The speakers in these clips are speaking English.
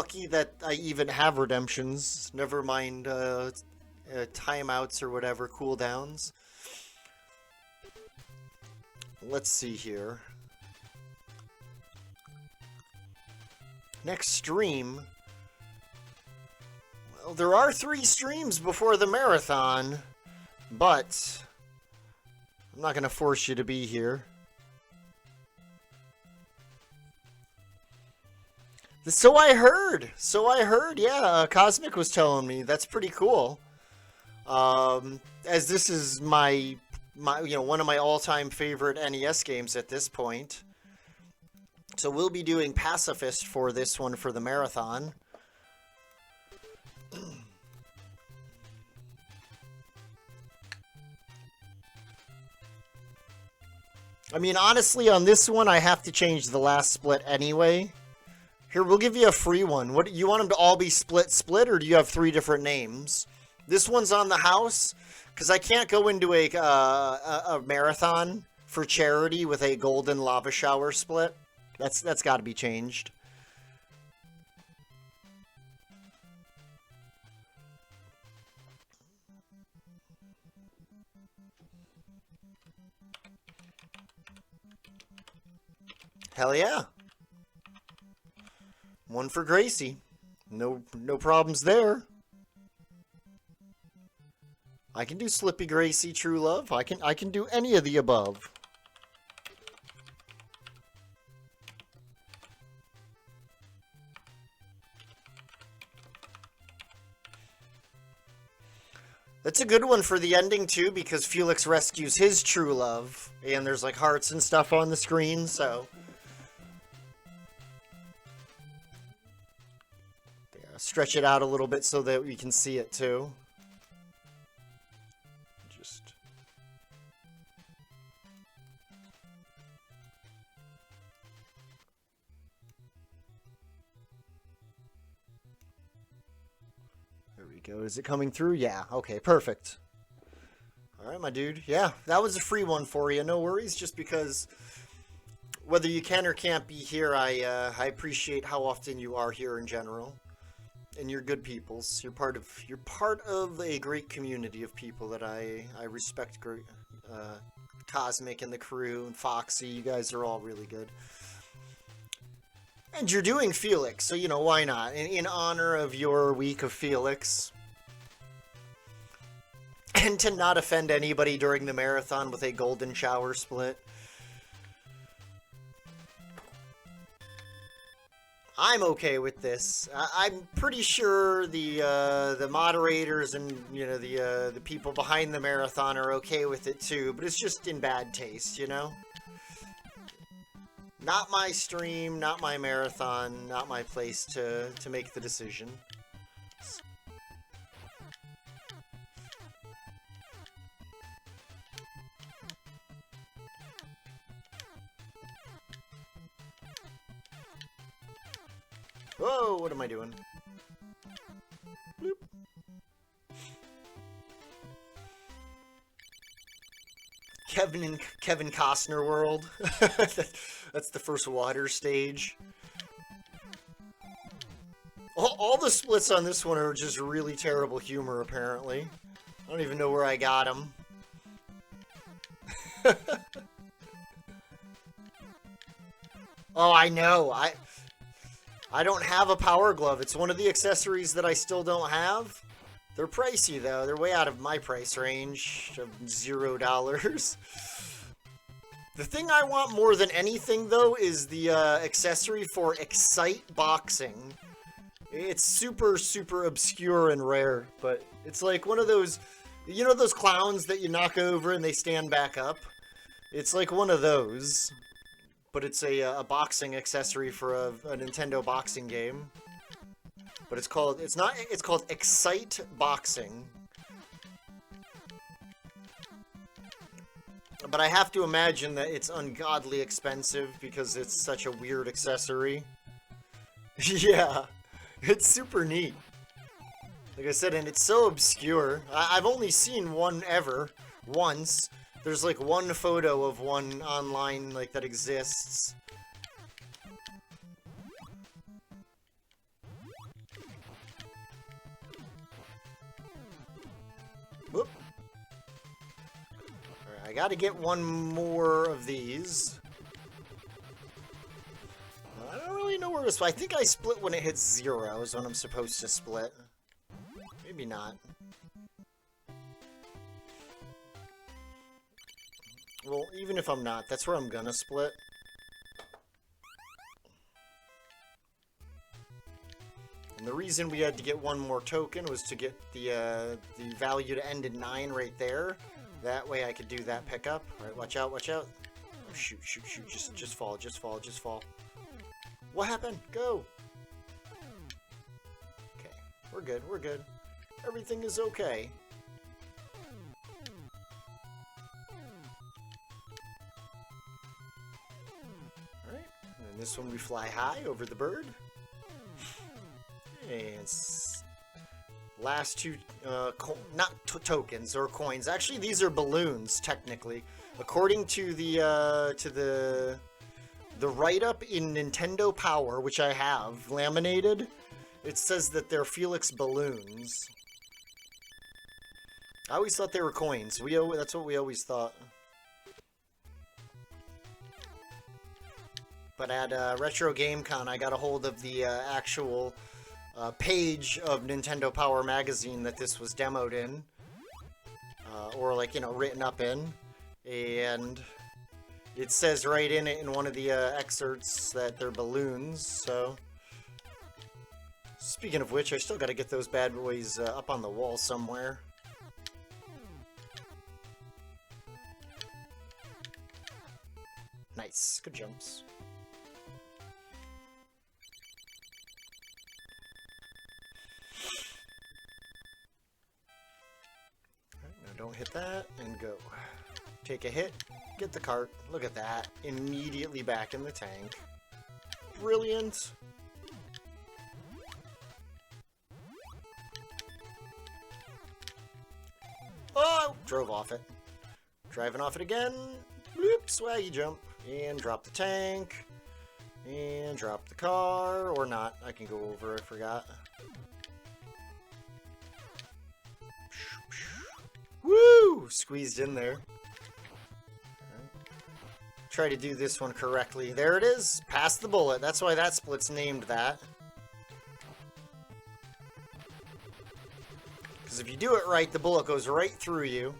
lucky that I even have redemptions. Never mind timeouts or whatever, cooldowns. Let's see here. Next stream. Well, there are 3 streams before the marathon, but I'm not going to force you to be here. So I heard, yeah, Cosmic was telling me. That's pretty cool. As this is my one of my all-time favorite NES games at this point. So we'll be doing Pacifist for this one for the marathon. I mean, honestly, on this one, I have to change the last split anyway. Here, we'll give you a free one. What, you want them to all be split, or do you have 3 different names? This one's on the house, because I can't go into a marathon for charity with a golden lava shower split. That's got to be changed. Hell yeah. One for Gracie. No problems there. I can do Slippy Gracie, True Love. I can do any of the above. That's a good one for the ending too, because Felix rescues his true love, and there's like hearts and stuff on the screen, so yeah, stretch it out a little bit so that we can see it too. Just there we go. Is it coming through? Yeah. Okay, perfect. All right, my dude. Yeah, that was a free one for you. No worries, just because whether you can or can't be here, I appreciate how often you are here in general. And you're good peoples. You're part of a great community of people that I respect. Great, Cosmic and the crew and Foxy, you guys are all really good. And you're doing Felix, so you know why not? In honor of your week of Felix, and to not offend anybody during the marathon with a golden shower split. I'm okay with this. I'm pretty sure the moderators and the people behind the marathon are okay with it too, but it's just in bad taste, you know? Not my stream, not my marathon, not my place to make the decision. Whoa, what am I doing? Bloop. Kevin Costner world. That's the first water stage. All the splits on this one are just really terrible humor, apparently. I don't even know where I got them. Oh, I know. I don't have a power glove. It's one of the accessories that I still don't have. They're pricey, though. They're way out of my price range of $0. The thing I want more than anything, though, is the accessory for Excite Boxing. It's super, super obscure and rare, but it's like one of those, you know those clowns that you knock over and they stand back up? It's like one of those. But it's a boxing accessory for a Nintendo boxing game. But it's called Excite Boxing. But I have to imagine that it's ungodly expensive because it's such a weird accessory. Yeah, it's super neat. Like I said, and it's so obscure. I've only seen one ever, once. There's like one photo of one online like that exists. Whoop. Alright, I gotta get one more of these. I don't really know where to split. I think I split when it hits 0 is when I'm supposed to split. Maybe not. Well, even if I'm not, that's where I'm gonna split. And the reason we had to get one more token was to get the value to end in 9 right there. That way I could do that pickup. Alright, watch out, watch out. Oh, shoot, shoot, shoot. Just fall, just fall, just fall. What happened? Go! Okay, we're good, we're good. Everything is okay. Alright, and this one we fly high over the bird. And last two, not tokens or coins. Actually, these are balloons, technically. According to the write-up in Nintendo Power, which I have laminated, it says that they're Felix balloons. I always thought they were coins. That's what we always thought. But at Retro Game Con, I got a hold of the actual page of Nintendo Power magazine that this was demoed in, or like, you know, written up in, and it says right in it in one of the excerpts that they're balloons. So speaking of which, I still got to get those bad boys up on the wall somewhere. Nice, good jumps. Don't hit that, and go. Take a hit, get the cart, look at that, immediately back in the tank. Brilliant! Oh! Drove off it. Driving off it again. Bloop, swaggy jump. And drop the tank. And drop the car, or not. I can go over, I forgot. Woo! Squeezed in there. Right. Try to do this one correctly. There it is. Past the bullet. That's why that split's named that. Because if you do it right, the bullet goes right through you.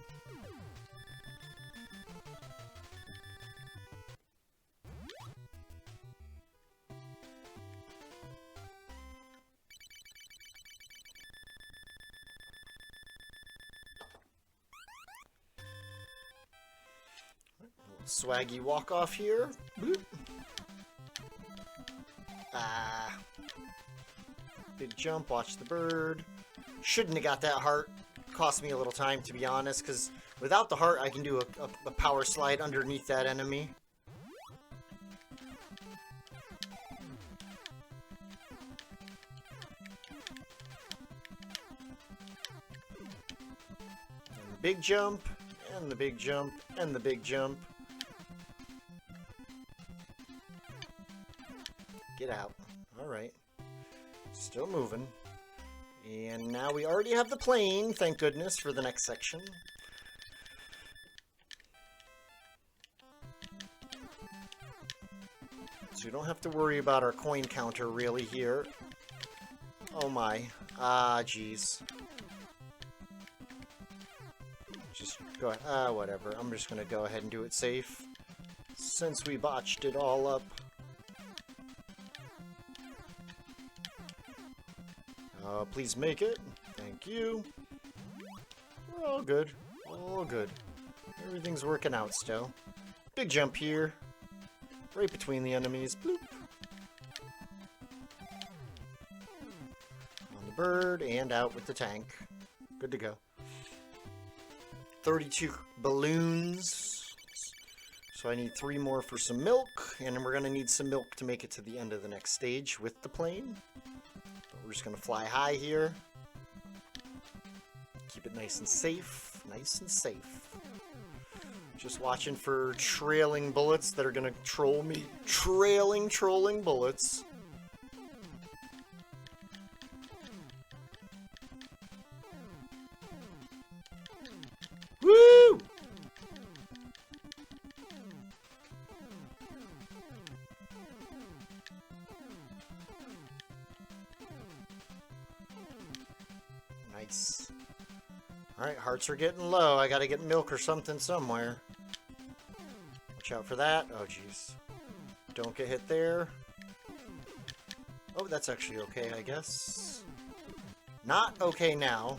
Swaggy walk off here. Boop. Ah. Big jump, watch the bird. Shouldn't have got that heart. Cost me a little time, to be honest, because without the heart I can do a power slide underneath that enemy. And the big jump, and the big jump, and the big jump. Get out. Alright. Still moving. And now we already have the plane, thank goodness, for the next section. So we don't have to worry about our coin counter really here. Oh my. Ah, jeez. Just go ahead. Whatever. I'm just gonna go ahead and do it safe, since we botched it all up. Please make it. Thank you. We're all good. All good. Everything's working out still. Big jump here. Right between the enemies. Bloop. On the bird and out with the tank. Good to go. 32 balloons. So I need 3 more for some milk. And then we're going to need some milk to make it to the end of the next stage with the plane. We're just going to fly high here. Keep it nice and safe. Nice and safe. Just watching for trailing bullets that are going to troll me. Trolling bullets. Nice. Alright, hearts are getting low. I gotta get milk or something somewhere. Watch out for that. Oh, jeez. Don't get hit there. Oh, that's actually okay, I guess. Not okay now.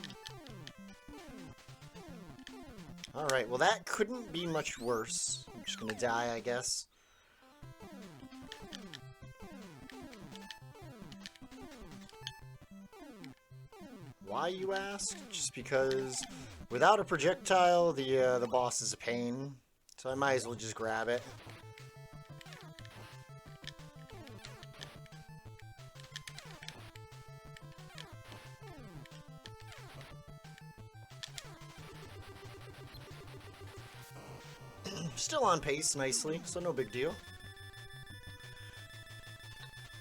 Alright, well that couldn't be much worse. I'm just gonna die, I guess. Why, you ask? Just because without a projectile, the boss is a pain. So I might as well just grab it. Still on pace nicely, so no big deal.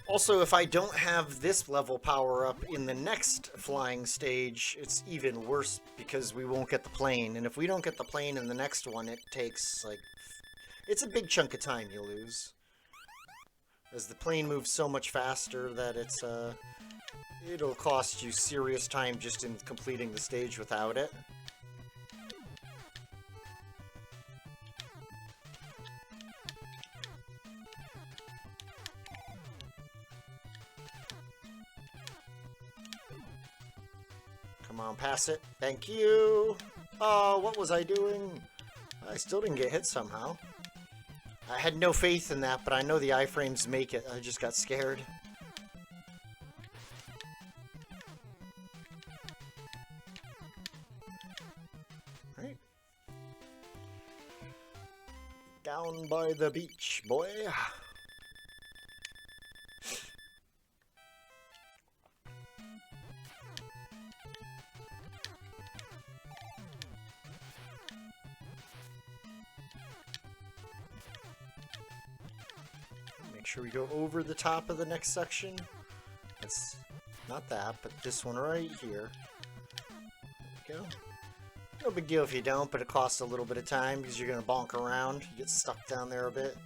Also, if I don't have this level power-up in the next flying stage, it's even worse because we won't get the plane. And if we don't get the plane in the next one, it takes, like... It's a big chunk of time you lose. As the plane moves so much faster that it's, it'll cost you serious time just in completing the stage without it. Come on, pass it. Thank you! Oh, what was I doing? I still didn't get hit somehow. I had no faith in that, but I know the iframes make it. I just got scared. Right. Down by the beach, boy. Make sure we go over the top of the next section. That's not that, but this one right here. There we go. No big deal if you don't, but it costs a little bit of time because you're going to bonk around. You get stuck down there a bit.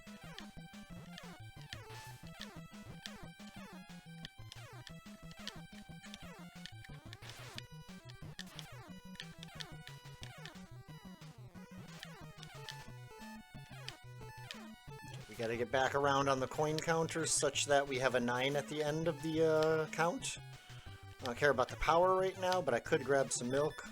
We gotta get back around on the coin counter such that we have a 9 at the end of the count. I don't care about the power right now, but I could grab some milk.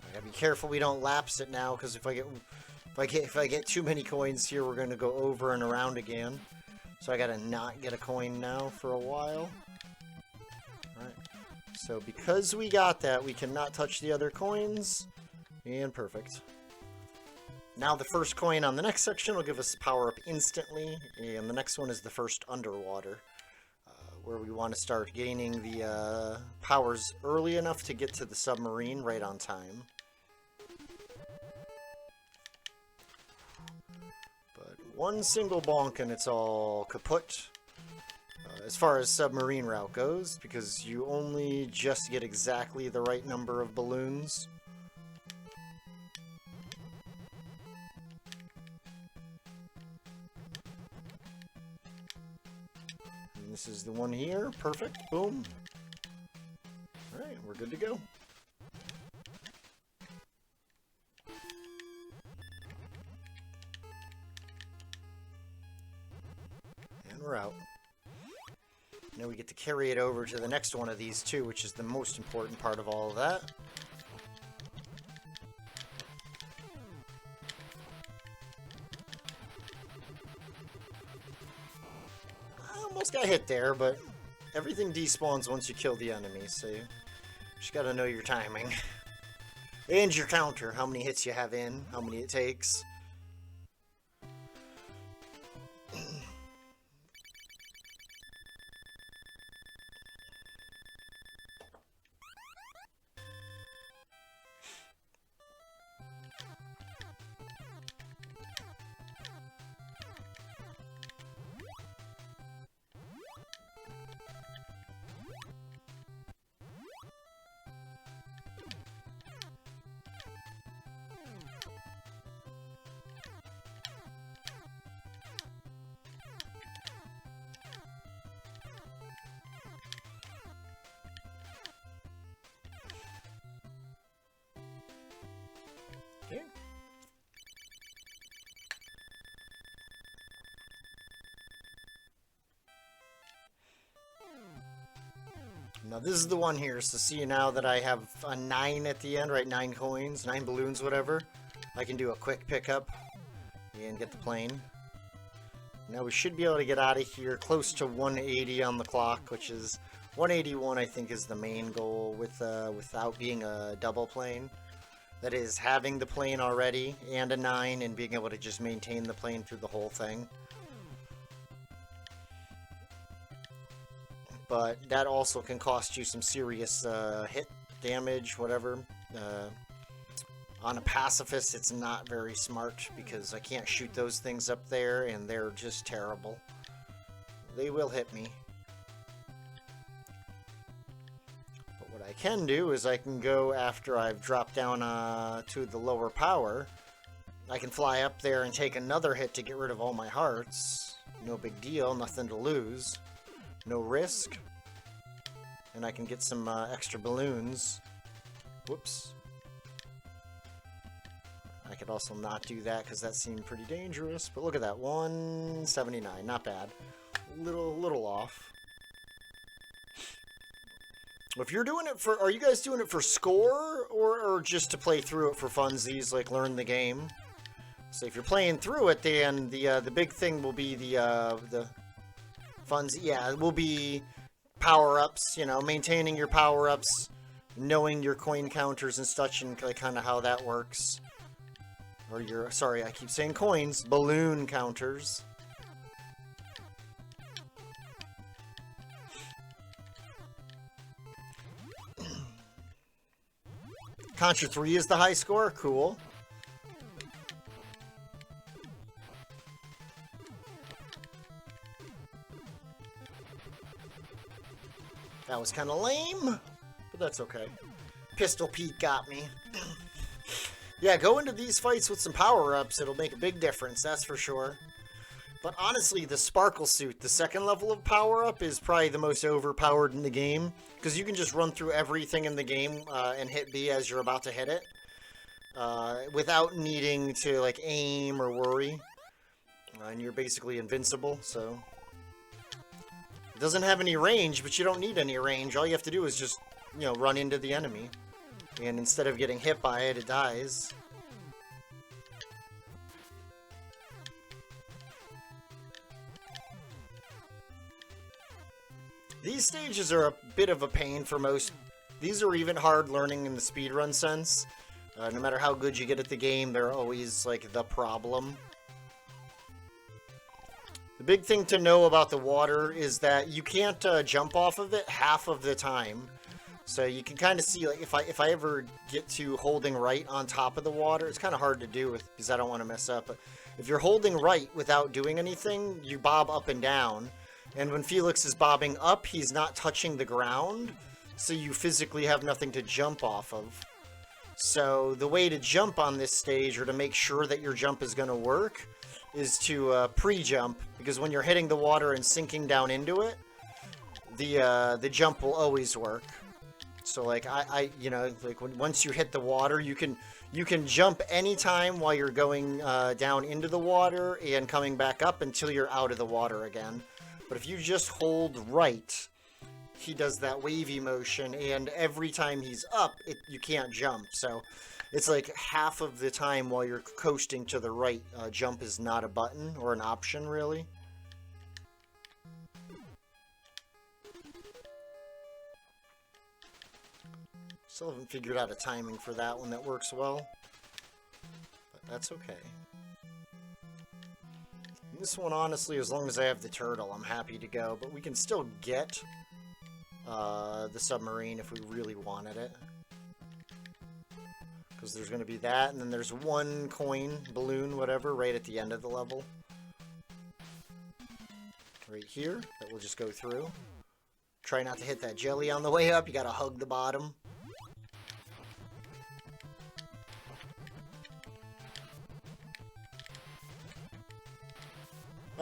I gotta be careful we don't lapse it now, because if I get too many coins here, we're gonna go over and around again. So I gotta not get a coin now for a while. Alright. So because we got that, we cannot touch the other coins. And perfect. Now the first coin on the next section will give us power up instantly. And the next one is the first underwater. Where we want to start gaining the powers early enough to get to the submarine right on time. But one single bonk and it's all kaput. As far as submarine route goes, because you only just get exactly the right number of balloons. And this is the one here. Perfect. Boom. Alright, we're good to go. And we're out. Now we get to carry it over to the next one of these two, which is the most important part of all of that. I almost got hit there, but everything despawns once you kill the enemy, so you just gotta know your timing. And your counter, how many hits you have in, how many it takes. Now this is the one here, so see now that I have a 9 at the end, right? 9 coins, 9 balloons, whatever. I can do a quick pickup and get the plane. Now we should be able to get out of here close to 180 on the clock, which is 181 I think is the main goal without being a double plane. That is, having the plane already and a 9 and being able to just maintain the plane through the whole thing. But that also can cost you some serious hit damage, whatever. On a pacifist, it's not very smart because I can't shoot those things up there and they're just terrible. They will hit me. But what I can do is I can go after I've dropped down to the lower power. I can fly up there and take another hit to get rid of all my hearts. No big deal, nothing to lose. No risk. And I can get some extra balloons. Whoops. I could also not do that because that seemed pretty dangerous. But look at that, 179, not bad. Little off. If you're doing it for, are you guys doing it for score or just to play through it for funsies, like learn the game? So if you're playing through it, then the big thing will be the funds. Yeah, it will be power-ups. You know, maintaining your power-ups, knowing your coin counters and such, and like kind of how that works. Or your, sorry, I keep saying coins, balloon counters. Contra 3 is the high score, cool. That was kind of lame, but that's okay. Pistol Pete got me. Yeah, go into these fights with some power-ups. It'll make a big difference, that's for sure. But honestly, the Sparkle Suit, the second level of power-up, is probably the most overpowered in the game. Because you can just run through everything in the game and hit B as you're about to hit it. Without needing to, like, aim or worry. And you're basically invincible, so... It doesn't have any range, but you don't need any range. All you have to do is just, you know, run into the enemy. And instead of getting hit by it, it dies. These stages are a bit of a pain for most. These are even hard learning in the speedrun sense. No matter how good you get at the game, they're always, like, the problem. The big thing to know about the water is that you can't jump off of it half of the time. So you can kind of see, like, if I ever get to holding right on top of the water, it's kind of hard to do because I don't want to mess up. But if you're holding right without doing anything, you bob up and down. And when Felix is bobbing up, he's not touching the ground, so you physically have nothing to jump off of. So the way to jump on this stage, or to make sure that your jump is going to work, is to pre-jump, because when you're hitting the water and sinking down into it, the jump will always work. So like you know, like once you hit the water, you can jump anytime while you're going down into the water and coming back up until you're out of the water again. But if you just hold right, he does that wavy motion, and every time he's up, you can't jump. So it's like half of the time while you're coasting to the right, jump is not a button or an option, really. Still haven't figured out a timing for that one that works well, but that's okay. This one, honestly, as long as I have the turtle, I'm happy to go. But we can still get the submarine if we really wanted it. Because there's going to be that, and then there's one coin, balloon, whatever, right at the end of the level. Right here, that will just go through. Try not to hit that jelly on the way up, you gotta hug the bottom.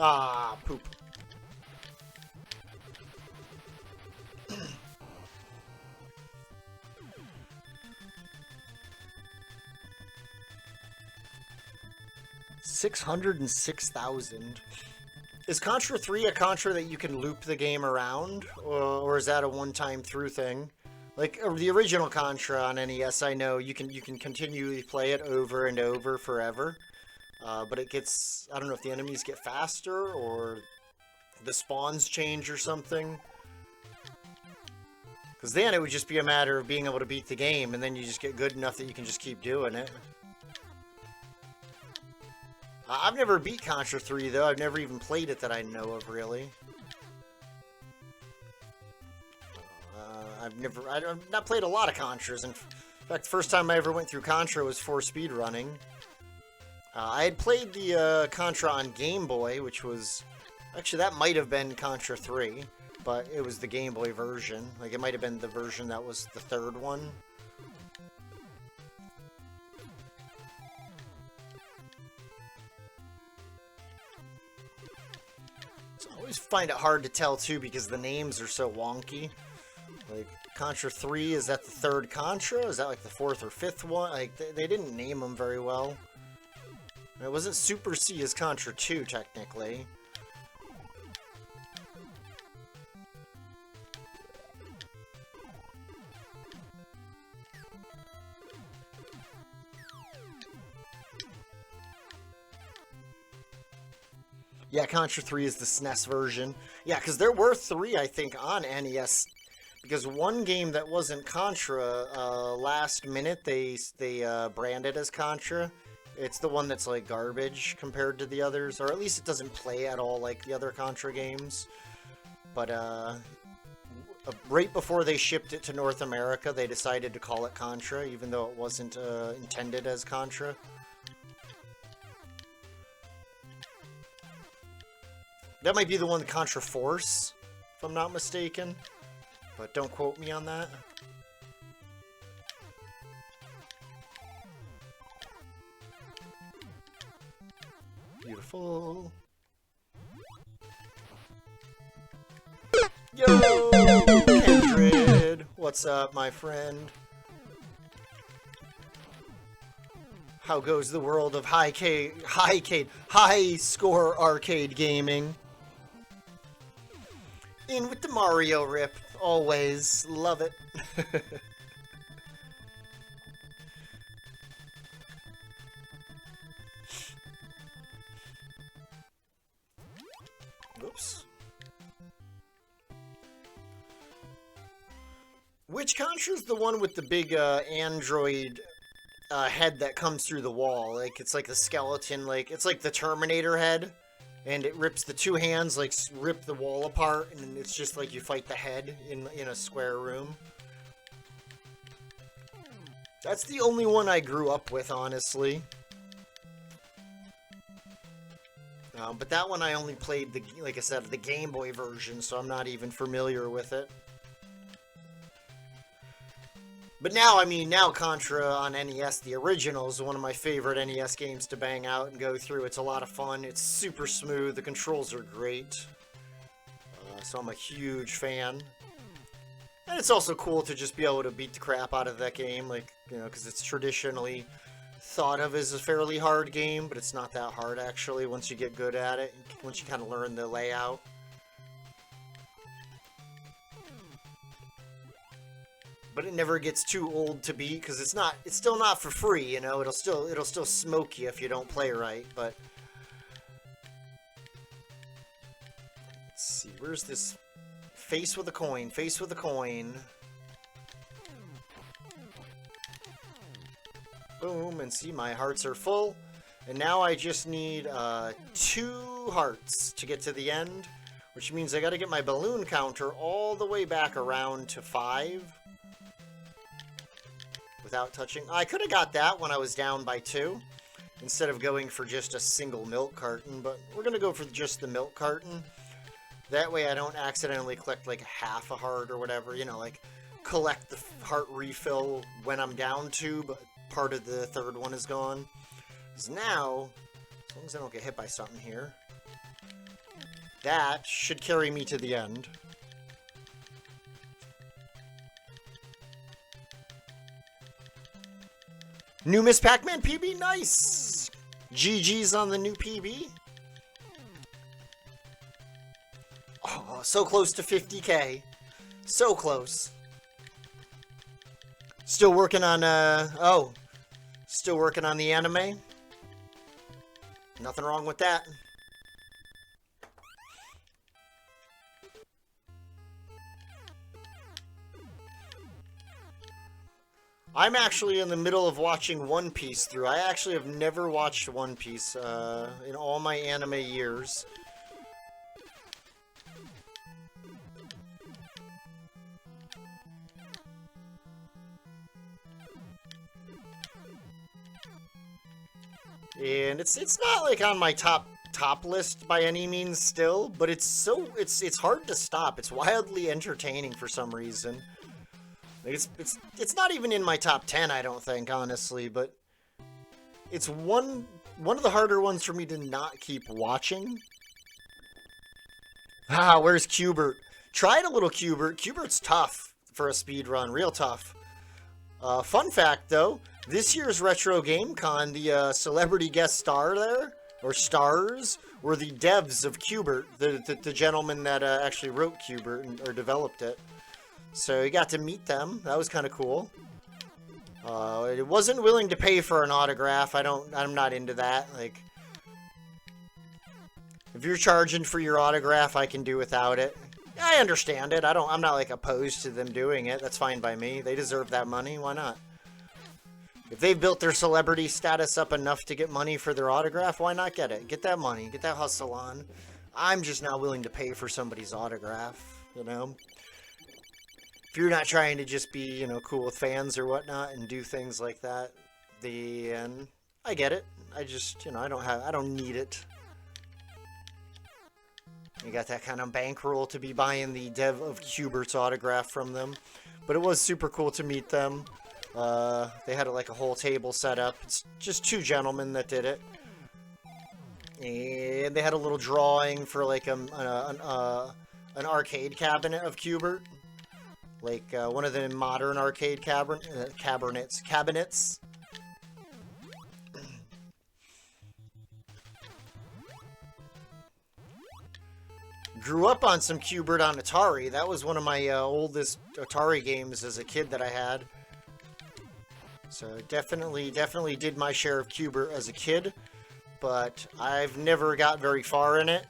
Ah, poop. $606,000. Is Contra 3 a Contra that you can loop the game around, or is that a one-time through thing? Like the original Contra on NES, I know you can continually play it over and over forever, but it gets, I don't know if the enemies get faster or the spawns change or something. Because then it would just be a matter of being able to beat the game, and then you just get good enough that you can just keep doing it. I've never beat Contra 3, though. I've never even played it that I know of, really. I've not played a lot of Contras. In fact, the first time I ever went through Contra was for speedrunning. I had played the Contra on Game Boy, which was... Actually, that might have been Contra 3, but it was the Game Boy version. Like, it might have been the version that was the third one. I always find it hard to tell, too, because the names are so wonky. Like, Contra 3, is that the third Contra? Is that, like, the fourth or fifth one? Like, they didn't name them very well. It wasn't Super C as Contra 2, technically. Yeah, Contra 3 is the SNES version. Yeah, because there were 3, I think, on NES. Because one game that wasn't Contra, last minute, they branded as Contra. It's the one that's, like, garbage compared to the others. Or at least it doesn't play at all like the other Contra games. But, right before they shipped it to North America, they decided to call it Contra, even though it wasn't intended as Contra. That might be the one, Contra Force, if I'm not mistaken. But don't quote me on that. Beautiful. Yo, Kindred! What's up, my friend? How goes the world of high score arcade gaming? In with the Mario rip. Always. Love it. Oops. Which Contra's the one with the big android head that comes through the wall? Like, it's like a skeleton, like, it's like the Terminator head. And it rips the two hands, like, rip the wall apart, and it's just like you fight the head in a square room. That's the only one I grew up with, honestly. But that one I only played, like I said, the Game Boy version, so I'm not even familiar with it. But now, I mean, now Contra on NES, the original, is one of my favorite NES games to bang out and go through. It's a lot of fun. It's super smooth. The controls are great. So I'm a huge fan. And it's also cool to just be able to beat the crap out of that game, like, you know, because it's traditionally thought of as a fairly hard game, but it's not that hard, actually, once you get good at it, once you kind of learn the layout. But it never gets too old to beat, because it's still not for free, you know. It'll still smoke you if you don't play right. But let's see, where's this face with a coin? Face with a coin. Boom, and see, my hearts are full, and now I just need 2 hearts to get to the end, which means I got to get my balloon counter all the way back around to 5. Without touching. I could have got that when I was down by 2 instead of going for just a single milk carton, but we're going to go for just the milk carton. That way I don't accidentally collect like half a heart or whatever, you know, like collect the heart refill when I'm down 2, but part of the third one is gone. Because now, as long as I don't get hit by something here, that should carry me to the end. New Miss Pac-Man PB, nice! GG's on the new PB. Oh, so close to 50K. So close. Still working on, still working on the anime. Nothing wrong with that. I'm actually in the middle of watching One Piece through. I actually have never watched One Piece in all my anime years. And it's not like on my top list by any means still, but it's hard to stop. It's wildly entertaining for some reason. It's not even in my top 10, I don't think, honestly, but it's one of the harder ones for me to not keep watching. Ah, where's Cubert? Tried a little Cubert. Cubert's tough for a speed run, real tough. Fun fact, though, this year's Retro Game Con, the celebrity guest star there, or stars, were the devs of Cubert, the gentleman that actually wrote Cubert or developed it. So you got to meet them. That was kind of cool. It wasn't willing to pay for an autograph. I'm not into that. Like, if you're charging for your autograph, I can do without it. I understand it. I'm not like opposed to them doing it. That's fine by me. They deserve that money. Why not? If they've built their celebrity status up enough to get money for their autograph, why not get it? Get that money. Get that hustle on. I'm just not willing to pay for somebody's autograph, you know? If you're not trying to just be, you know, cool with fans or whatnot and do things like that, then I get it. I just, you know, I don't need it. You got that kind of bankroll to be buying the dev of Cubert's autograph from them. But it was super cool to meet them. They had like a whole table set up. It's just two gentlemen that did it. And they had a little drawing for like an arcade cabinet of Cubert. Like one of the modern arcade cabinets. Grew up on some Cubert on Atari. That was one of my oldest Atari games as a kid that I had. So definitely did my share of Cubert as a kid, but I've never got very far in it.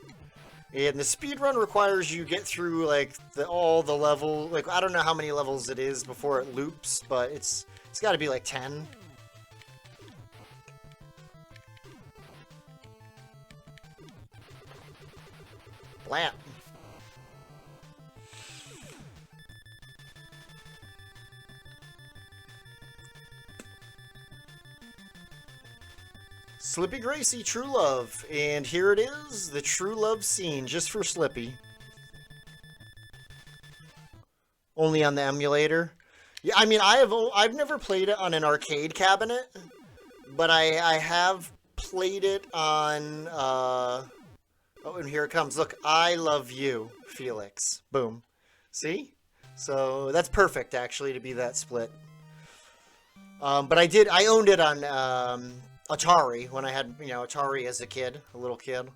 And the speedrun requires you get through like all the level. Like, I don't know how many levels it is before it loops, but it's got to be like 10. Blam. Slippy Gracie, True Love. And here it is, the True Love scene, just for Slippy. Only on the emulator. Yeah, I mean, I've never played it on an arcade cabinet, but I have played it on, oh, and here it comes. Look, I love you, Felix. Boom. See? So that's perfect, actually, to be that split. But I owned it on, Atari, when I had, you know, Atari as a kid, a little kid.